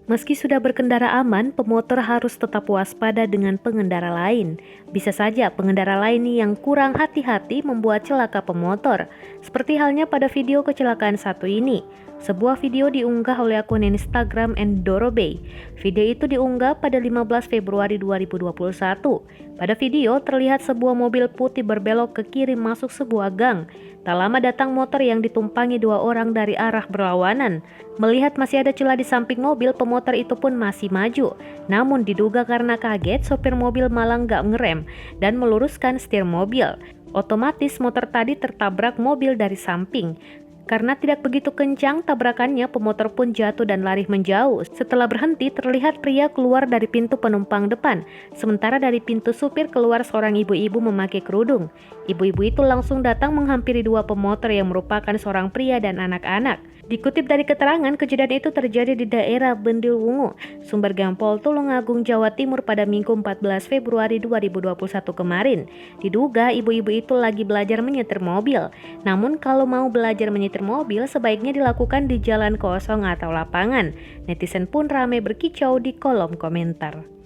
Meski sudah berkendara aman, pemotor harus tetap waspada dengan pengendara lain. Bisa saja pengendara lain yang kurang hati-hati membuat celaka pemotor, seperti halnya pada video kecelakaan satu ini. Sebuah video diunggah oleh akun Instagram Endorobey. Video itu diunggah pada 15 Februari 2021. Pada video terlihat sebuah mobil putih berbelok ke kiri masuk sebuah gang. Tak lama datang motor yang ditumpangi dua orang dari arah berlawanan. Melihat masih ada celah di samping mobil, pemotor itu pun masih maju. Namun diduga karena kaget, sopir mobil malah nggak ngerem dan meluruskan setir mobil. Otomatis motor tadi tertabrak mobil dari samping. Karena tidak begitu kencang tabrakannya, pemotor pun jatuh dan lari menjauh. Setelah berhenti, terlihat pria keluar dari pintu penumpang depan. Sementara dari pintu supir keluar seorang ibu-ibu memakai kerudung. Ibu-ibu itu langsung datang menghampiri dua pemotor yang merupakan seorang pria dan anak-anak. Dikutip dari keterangan, kejadian itu terjadi di daerah Bendilwungu, Sumbergam Pol Tulungagung, Jawa Timur pada Minggu 14 Februari 2021 kemarin. Diduga ibu-ibu itu lagi belajar menyetir mobil. Namun kalau mau belajar menyetir mobil, sebaiknya dilakukan di jalan kosong atau lapangan. Netizen pun ramai berkicau di kolom komentar.